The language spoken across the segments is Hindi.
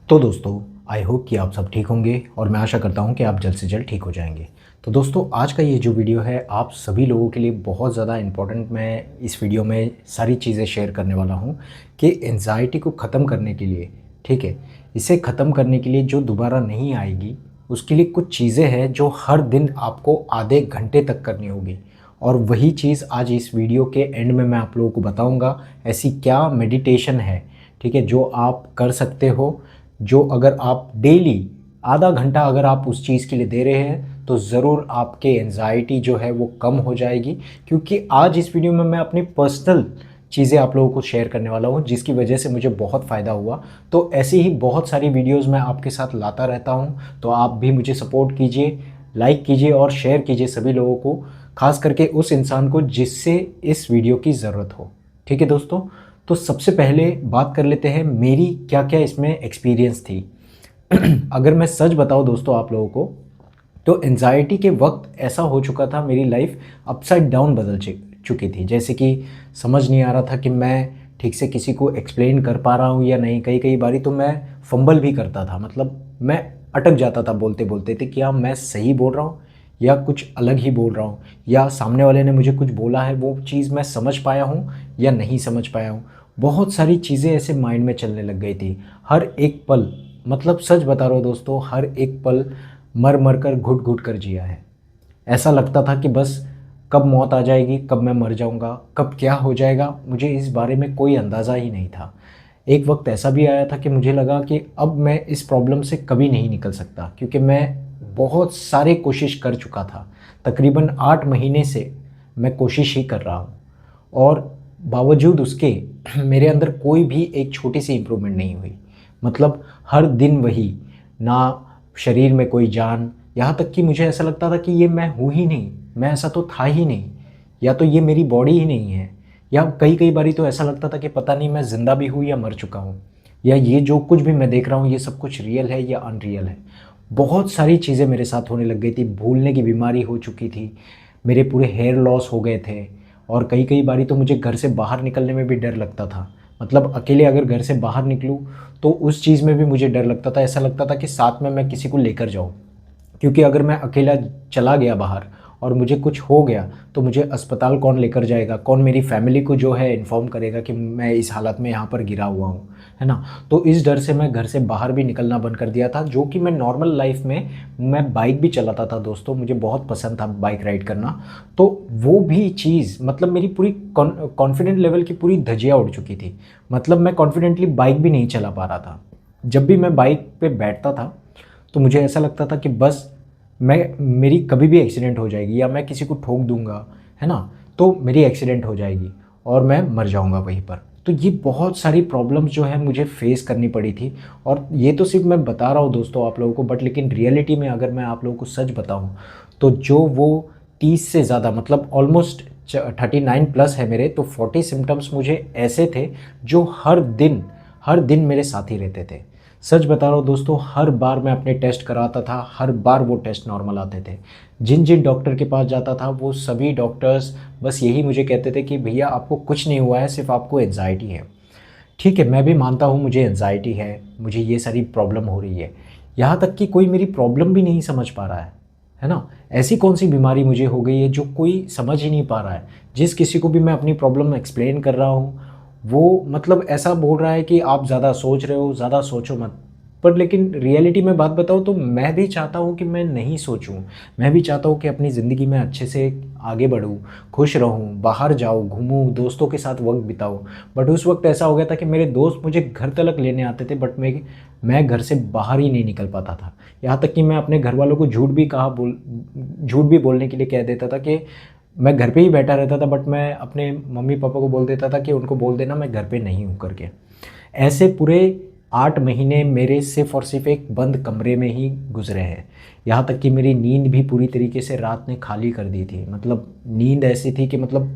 तो दोस्तों, आई होप कि आप सब ठीक होंगे और मैं आशा करता हूं कि आप जल्द से जल्द ठीक हो जाएंगे। तो दोस्तों, आज का ये जो वीडियो है आप सभी लोगों के लिए बहुत ज़्यादा इम्पोर्टेंट। मैं इस वीडियो में सारी चीज़ें शेयर करने वाला हूं कि एंजाइटी को ख़त्म करने के लिए, ठीक है, इसे ख़त्म करने के लिए जो दोबारा नहीं आएगी, उसके लिए कुछ चीज़ें हैं जो हर दिन आपको आधे घंटे तक करनी होगी। और वही चीज़ आज इस वीडियो के एंड में मैं आप लोगों को बताऊँगा। ऐसी क्या मेडिटेशन है, ठीक है, जो आप कर सकते हो, जो अगर आप डेली आधा घंटा अगर आप उस चीज़ के लिए दे रहे हैं तो ज़रूर आपके एंजाइटी जो है वो कम हो जाएगी। क्योंकि आज इस वीडियो में मैं अपनी पर्सनल चीज़ें आप लोगों को शेयर करने वाला हूँ जिसकी वजह से मुझे बहुत फ़ायदा हुआ। तो ऐसी ही बहुत सारी वीडियोज़ मैं आपके साथ लाता रहता हूँ, तो आप भी मुझे सपोर्ट कीजिए, लाइक कीजिए और शेयर कीजिए सभी लोगों को, खास करके उस इंसान को जिससे इस वीडियो की ज़रूरत हो। ठीक है दोस्तों, तो सबसे पहले बात कर लेते हैं मेरी क्या क्या इसमें एक्सपीरियंस थी। अगर मैं सच बताऊं दोस्तों आप लोगों को, तो एनजाइटी के वक्त ऐसा हो चुका था, मेरी लाइफ अपसाइड डाउन बदल चुकी थी। जैसे कि समझ नहीं आ रहा था कि मैं ठीक से किसी को एक्सप्लेन कर पा रहा हूँ या नहीं। कई कई बारी तो मैं फंबल भी करता था, मतलब मैं अटक जाता था बोलते बोलते थे कि हाँ मैं सही बोल रहा हूँ या कुछ अलग ही बोल रहा हूँ, या सामने वाले ने मुझे कुछ बोला है वो चीज़ मैं समझ पाया हूँ या नहीं समझ पाया हूँ। बहुत सारी चीज़ें ऐसे माइंड में चलने लग गई थी। हर एक पल, मतलब सच बता रहा हूँ दोस्तों, हर एक पल मर मर कर घुट घुट कर जिया है। ऐसा लगता था कि बस कब मौत आ जाएगी, कब मैं मर जाऊंगा, कब क्या हो जाएगा, मुझे इस बारे में कोई अंदाज़ा ही नहीं था। एक वक्त ऐसा भी आया था कि मुझे लगा कि अब मैं इस प्रॉब्लम से कभी नहीं निकल सकता, क्योंकि मैं बहुत सारे कोशिश कर चुका था। तकरीबन 8 महीने से मैं कोशिश ही कर रहा हूँ और बावजूद उसके मेरे अंदर कोई भी एक छोटी सी इम्प्रूवमेंट नहीं हुई। मतलब हर दिन वही, ना शरीर में कोई जान, यहाँ तक कि मुझे ऐसा लगता था कि ये मैं हूँ ही नहीं, मैं ऐसा तो था ही नहीं, या तो ये मेरी बॉडी ही नहीं है, या कई कई बारी तो ऐसा लगता था कि पता नहीं मैं ज़िंदा भी हूँ या मर चुका हूँ, या ये जो कुछ भी मैं देख रहा हूँ ये सब कुछ रियल है या अनरियल है। बहुत सारी चीज़ें मेरे साथ होने लग गई थी, भूलने की बीमारी हो चुकी थी, मेरे पूरे हेयर लॉस हो गए थे। और कई कई बारी तो मुझे घर से बाहर निकलने में भी डर लगता था। मतलब अकेले अगर घर से बाहर निकलूँ तो उस चीज़ में भी मुझे डर लगता था। ऐसा लगता था कि साथ में मैं किसी को लेकर जाऊँ, क्योंकि अगर मैं अकेला चला गया बाहर और मुझे कुछ हो गया तो मुझे अस्पताल कौन लेकर जाएगा, कौन मेरी फैमिली को जो है इन्फॉर्म करेगा कि मैं इस हालत में यहाँ पर गिरा हुआ हूँ, है ना। तो इस डर से मैं घर से बाहर भी निकलना बंद कर दिया था। जो कि मैं नॉर्मल लाइफ में मैं बाइक भी चलाता था दोस्तों, मुझे बहुत पसंद था बाइक राइड करना। तो वो भी चीज़, मतलब मेरी पूरी कॉन्फिडेंट लेवल की पूरी धज्जियाँ उड़ चुकी थी। मतलब मैं कॉन्फिडेंटली बाइक भी नहीं चला पा रहा था। जब भी मैं बाइक पे बैठता था तो मुझे ऐसा लगता था कि बस मेरी कभी भी एक्सीडेंट हो जाएगी, या मैं किसी को ठोक दूंगा, है ना, तो मेरी एक्सीडेंट हो जाएगी और मैं मर जाऊंगा वहीं पर। तो ये बहुत सारी प्रॉब्लम्स जो है मुझे फेस करनी पड़ी थी। और ये तो सिर्फ मैं बता रहा हूँ दोस्तों आप लोगों को, बट लेकिन रियलिटी में अगर मैं आप लोगों को सच बताऊँ तो जो वो 30 से ज़्यादा, मतलब ऑलमोस्ट 39 प्लस है मेरे, तो 40 सिम्टम्स मुझे ऐसे थे जो हर दिन मेरे साथ ही रहते थे। सच बता रहा हूँ दोस्तों, हर बार मैं अपने टेस्ट कराता था, हर बार वो टेस्ट नॉर्मल आते थे। जिन जिन डॉक्टर के पास जाता था वो सभी डॉक्टर्स बस यही मुझे कहते थे कि भैया आपको कुछ नहीं हुआ है, सिर्फ आपको एंजाइटी है। ठीक है, मैं भी मानता हूँ मुझे एंजाइटी है, मुझे ये सारी प्रॉब्लम हो रही है। यहाँ तक कि कोई मेरी प्रॉब्लम भी नहीं समझ पा रहा है ना। ऐसी कौन सी बीमारी मुझे हो गई है जो कोई समझ ही नहीं पा रहा है। जिस किसी को भी मैं अपनी प्रॉब्लम एक्सप्लेन कर रहा हूँ वो मतलब ऐसा बोल रहा है कि आप ज़्यादा सोच रहे हो, ज़्यादा सोचो मत। पर लेकिन रियलिटी में बात बताऊँ तो मैं भी चाहता हूँ कि मैं नहीं सोचूँ। मैं भी चाहता हूँ कि अपनी ज़िंदगी में अच्छे से आगे बढ़ूँ, खुश रहूँ, बाहर जाऊँ, घूमूँ, दोस्तों के साथ वक्त बिताऊँ। बट उस वक्त ऐसा हो गया था कि मेरे दोस्त मुझे घर तक लेने आते थे, बट मैं घर से बाहर ही नहीं निकल पाता था। यहाँ तक कि मैं अपने घर वालों को झूठ भी बोलने के लिए कह देता था कि मैं घर पे ही बैठा रहता था, बट मैं अपने मम्मी पापा को बोल देता था कि उनको बोल देना मैं घर पे नहीं हूँ करके। ऐसे पूरे 8 महीने मेरे सिर्फ और सिर्फ एक बंद कमरे में ही गुजरे हैं। यहाँ तक कि मेरी नींद भी पूरी तरीके से रात ने खाली कर दी थी। मतलब नींद ऐसी थी कि मतलब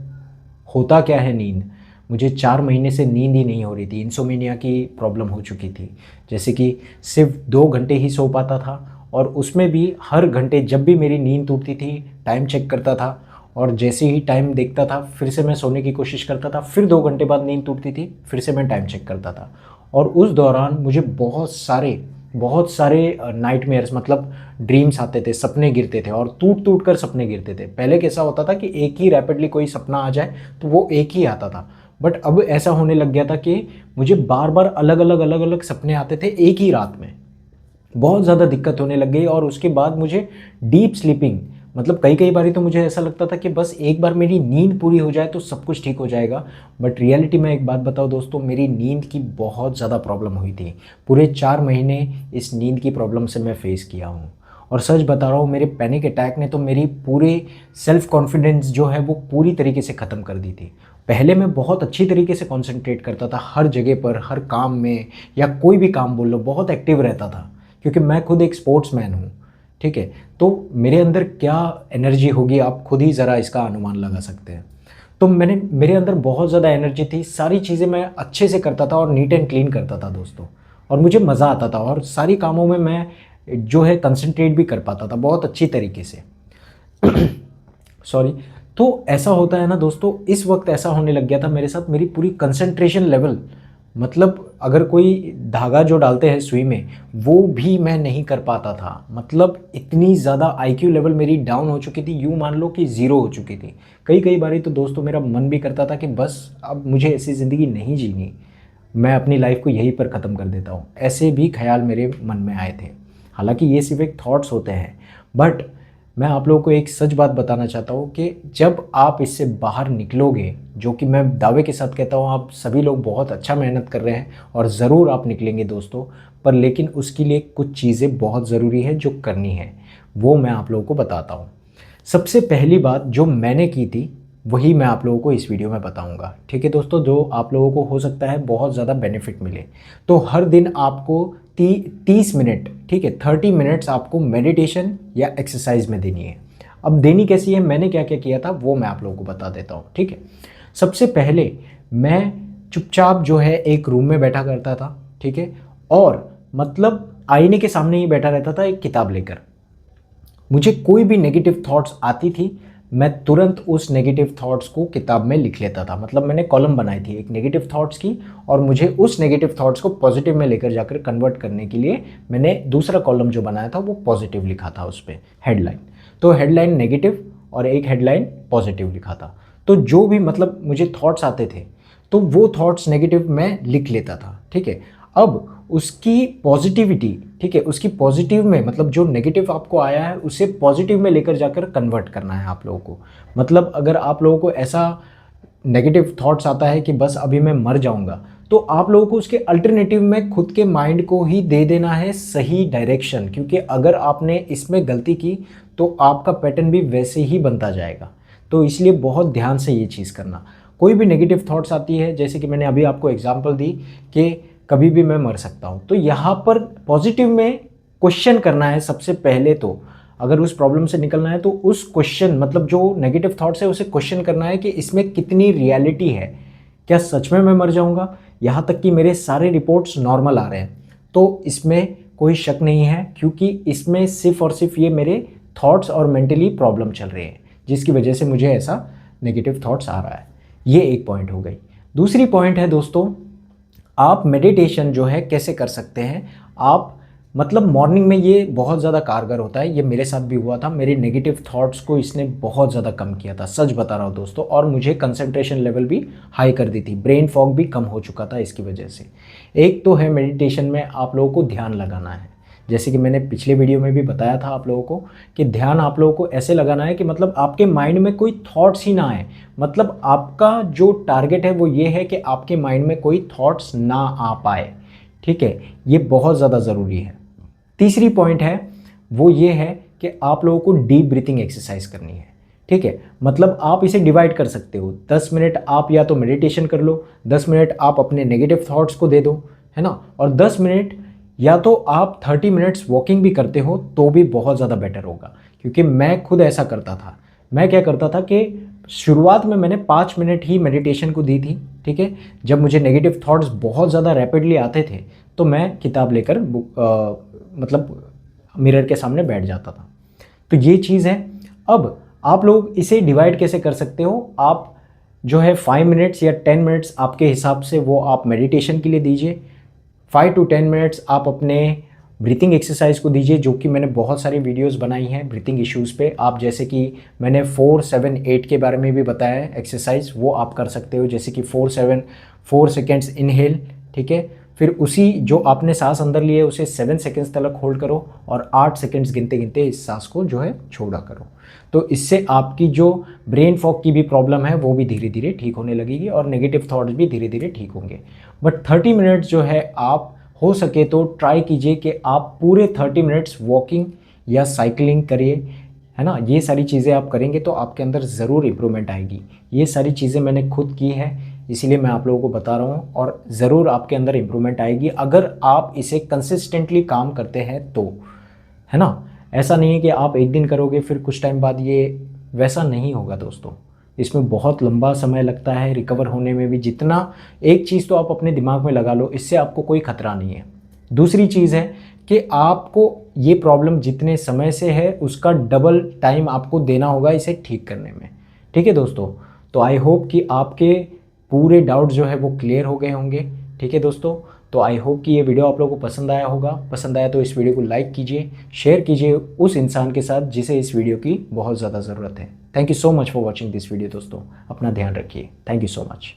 होता क्या है नींद, मुझे 4 महीने से नींद ही नहीं हो रही थी। इंसोमेनिया की प्रॉब्लम हो चुकी थी, जैसे कि सिर्फ 2 घंटे ही सो पाता था, और उसमें भी हर घंटे जब भी मेरी नींद टूटती थी टाइम चेक करता था, और जैसे ही टाइम देखता था फिर से मैं सोने की कोशिश करता था, फिर 2 घंटे बाद नींद टूटती थी, फिर से मैं टाइम चेक करता था। और उस दौरान मुझे बहुत सारे नाइटमेयर्स मतलब ड्रीम्स आते थे, सपने गिरते थे और टूट टूट कर सपने गिरते थे। पहले कैसा होता था कि एक ही रैपिडली कोई सपना आ जाए तो वो एक ही आता था, बट अब ऐसा होने लग गया था कि मुझे बार बार अलग अलग सपने आते थे एक ही रात में। बहुत ज़्यादा दिक्कत होने लग गई और उसके बाद मुझे डीप स्लीपिंग मतलब कई कई बारी तो मुझे ऐसा लगता था कि बस एक बार मेरी नींद पूरी हो जाए तो सब कुछ ठीक हो जाएगा। बट रियलिटी में एक बात बताऊँ दोस्तों, मेरी नींद की बहुत ज़्यादा प्रॉब्लम हुई थी। पूरे 4 महीने इस नींद की प्रॉब्लम से मैं फेस किया हूँ। और सच बता रहा हूँ, मेरे पैनिक अटैक ने तो मेरी पूरे सेल्फ कॉन्फिडेंस जो है वो पूरी तरीके से ख़त्म कर दी थी। पहले मैं बहुत अच्छी तरीके से कॉन्सेंट्रेट करता था हर जगह पर, हर काम में, या कोई भी काम बोल लो, बहुत एक्टिव रहता था क्योंकि मैं खुद एक स्पोर्ट्समैन हूँ। ठीक है, तो मेरे अंदर क्या एनर्जी होगी आप खुद ही ज़रा इसका अनुमान लगा सकते हैं। तो मेरे अंदर बहुत ज़्यादा एनर्जी थी, सारी चीज़ें मैं अच्छे से करता था और नीट एंड क्लीन करता था दोस्तों। और मुझे मज़ा आता था और सारी कामों में मैं जो है कंसंट्रेट भी कर पाता था बहुत अच्छी तरीके से। सॉरी। तो ऐसा होता है ना दोस्तों, इस वक्त ऐसा होने लग गया था मेरे साथ, मेरी पूरी कंसंट्रेशन लेवल मतलब अगर कोई धागा जो डालते हैं सुई में वो भी मैं नहीं कर पाता था। मतलब इतनी ज़्यादा आईक्यू लेवल मेरी डाउन हो चुकी थी, यूँ मान लो कि ज़ीरो हो चुकी थी। कई कई बारी तो दोस्तों मेरा मन भी करता था कि बस अब मुझे ऐसी ज़िंदगी नहीं जीनी, मैं अपनी लाइफ को यहीं पर ख़त्म कर देता हूँ। ऐसे भी ख्याल मेरे मन में आए थे। हालांकि ये सिर्फ एक थॉट्स होते हैं, बट मैं आप लोगों को एक सच बात बताना चाहता हूँ कि जब आप इससे बाहर निकलोगे, जो कि मैं दावे के साथ कहता हूँ आप सभी लोग बहुत अच्छा मेहनत कर रहे हैं और ज़रूर आप निकलेंगे दोस्तों, पर लेकिन उसके लिए कुछ चीज़ें बहुत ज़रूरी है जो करनी है, वो मैं आप लोगों को बताता हूँ। सबसे पहली बात जो मैंने की थी वही मैं आप लोगों को इस वीडियो में बताऊंगा। ठीक है दोस्तों, जो आप लोगों को हो सकता है बहुत ज़्यादा बेनिफिट मिले। तो हर दिन आपको 30 मिनट, ठीक है, 30 मिनट्स आपको मेडिटेशन या एक्सरसाइज में देनी है। अब देनी कैसी है, मैंने क्या क्या किया था वो मैं आप लोगों को बता देता हूँ। ठीक है, सबसे पहले मैं चुपचाप जो है एक रूम में बैठा करता था। ठीक है, और मतलब आईने के सामने ही बैठा रहता था एक किताब लेकर। मुझे कोई भी नेगेटिव थॉट्स आती थी, मैं तुरंत उस नेगेटिव थॉट्स को किताब में लिख लेता था। मतलब मैंने कॉलम बनाई थी एक नेगेटिव थॉट्स की, और मुझे उस नेगेटिव थॉट्स को पॉजिटिव में लेकर जाकर कन्वर्ट करने के लिए मैंने दूसरा कॉलम जो बनाया था वो पॉजिटिव लिखा था उस पर हेडलाइन। तो हेडलाइन नेगेटिव और एक हेडलाइन पॉजिटिव लिखा था। तो जो भी मतलब मुझे थॉट्स आते थे तो वो थॉट्स नेगेटिव मैं लिख लेता था। ठीक है, अब उसकी पॉजिटिविटी, ठीक है, उसकी पॉजिटिव में मतलब जो नेगेटिव आपको आया है उसे पॉजिटिव में लेकर जाकर कन्वर्ट करना है आप लोगों को। मतलब अगर आप लोगों को ऐसा नेगेटिव थॉट्स आता है कि बस अभी मैं मर जाऊंगा, तो आप लोगों को उसके अल्टरनेटिव में खुद के माइंड को ही दे देना है सही डायरेक्शन, क्योंकि अगर आपने इसमें गलती की तो आपका पैटर्न भी वैसे ही बनता जाएगा। तो इसलिए बहुत ध्यान से ये चीज़ करना। कोई भी नेगेटिव थॉट्स आती है, जैसे कि मैंने अभी आपको एग्जांपल दी कि कभी भी मैं मर सकता हूँ, तो यहाँ पर पॉजिटिव में क्वेश्चन करना है सबसे पहले। तो अगर उस प्रॉब्लम से निकलना है तो उस क्वेश्चन मतलब जो नेगेटिव थॉट्स है उसे क्वेश्चन करना है कि इसमें कितनी रियलिटी है, क्या सच में मैं मर जाऊँगा। यहाँ तक कि मेरे सारे रिपोर्ट्स नॉर्मल आ रहे हैं तो इसमें कोई शक नहीं है, क्योंकि इसमें सिर्फ और सिर्फ ये मेरे थॉट्स और मेंटली प्रॉब्लम चल रहे हैं जिसकी वजह से मुझे ऐसा नेगेटिव थॉट्स आ रहा है। ये एक पॉइंट हो गई। दूसरी पॉइंट है दोस्तों, आप मेडिटेशन जो है कैसे कर सकते हैं। आप मतलब मॉर्निंग में ये बहुत ज़्यादा कारगर होता है, ये मेरे साथ भी हुआ था। मेरे नेगेटिव थॉट्स को इसने बहुत ज़्यादा कम किया था, सच बता रहा हूँ दोस्तों, और मुझे कंसंट्रेशन लेवल भी हाई कर दी थी, ब्रेन फॉग भी कम हो चुका था इसकी वजह से। एक तो है मेडिटेशन में आप लोगों को ध्यान लगाना है, जैसे कि मैंने पिछले वीडियो में भी बताया था आप लोगों को कि ध्यान आप लोगों को ऐसे लगाना है कि मतलब आपके माइंड में कोई थॉट्स ही ना आए। मतलब आपका जो टारगेट है वो ये है कि आपके माइंड में कोई थॉट्स ना आ पाए। ठीक है, ये बहुत ज़्यादा ज़रूरी है। तीसरी पॉइंट है वो ये है कि आप लोगों को डीप ब्रीथिंग एक्सरसाइज करनी है। ठीक है, मतलब आप इसे डिवाइड कर सकते हो, 10 मिनट आप या तो मेडिटेशन कर लो, 10 मिनट आप अपने नेगेटिव थॉट्स को दे दो, है ना, और 10 मिनट या तो आप 30 मिनट्स वॉकिंग भी करते हो तो भी बहुत ज़्यादा बेटर होगा। क्योंकि मैं खुद ऐसा करता था। मैं क्या करता था कि शुरुआत में मैंने 5 मिनट ही मेडिटेशन को दी थी। ठीक है, जब मुझे नेगेटिव थॉट्स बहुत ज़्यादा रैपिडली आते थे तो मैं किताब लेकर मतलब मिरर के सामने बैठ जाता था। तो ये चीज़ है। अब आप लोग इसे डिवाइड कैसे कर सकते हो, आप जो है 5 मिनट्स या 10 मिनट्स आपके हिसाब से वो आप मेडिटेशन के लिए दीजिए, 5 to 10 मिनट्स आप अपने ब्रीथिंग एक्सरसाइज को दीजिए, जो कि मैंने बहुत सारी वीडियोस बनाई हैं ब्रीथिंग इश्यूज़ पे। आप जैसे कि मैंने 4 7 8 के बारे में भी बताया है एक्सरसाइज, वो आप कर सकते हो। जैसे कि 4 सेकेंड्स इनहेल, ठीक है, फिर उसी जो आपने सांस अंदर लिए उसे 7 सेकेंड्स तक होल्ड करो और 8 सेकेंड्स गिनते गिनते इस सांस को जो है छोड़ा करो। तो इससे आपकी जो ब्रेन फॉग की भी प्रॉब्लम है वो भी धीरे धीरे ठीक होने लगेगी और नेगेटिव थॉट्स भी धीरे धीरे ठीक होंगे। बट 30 मिनट्स जो है आप हो सके तो ट्राई कीजिए कि आप पूरे 30 मिनट्स वॉकिंग या साइकिलिंग करिए, है ना। ये सारी चीज़ें आप करेंगे तो आपके अंदर ज़रूर इम्प्रूवमेंट आएगी। ये सारी चीज़ें मैंने खुद की है, इसीलिए मैं आप लोगों को बता रहा हूँ, और ज़रूर आपके अंदर इम्प्रूवमेंट आएगी अगर आप इसे कंसिस्टेंटली काम करते हैं तो, है ना। ऐसा नहीं है कि आप एक दिन करोगे फिर कुछ टाइम बाद ये, वैसा नहीं होगा दोस्तों। इसमें बहुत लंबा समय लगता है रिकवर होने में भी। जितना एक चीज़ तो आप अपने दिमाग में लगा लो, इससे आपको कोई खतरा नहीं है। दूसरी चीज़ है कि आपको ये प्रॉब्लम जितने समय से है उसका डबल टाइम आपको देना होगा इसे ठीक करने में, ठीक है दोस्तों। तो आई होप कि आपके पूरे डाउट जो है वो क्लियर हो गए होंगे, ठीक है दोस्तों। तो आई होप कि ये वीडियो आप लोगों को पसंद आया होगा। पसंद आया तो इस वीडियो को लाइक कीजिए, शेयर कीजिए उस इंसान के साथ जिसे इस वीडियो की बहुत ज़्यादा ज़रूरत है। Thank you so much for watching this video दोस्तों। अपना ध्यान रखिए। Thank you so much.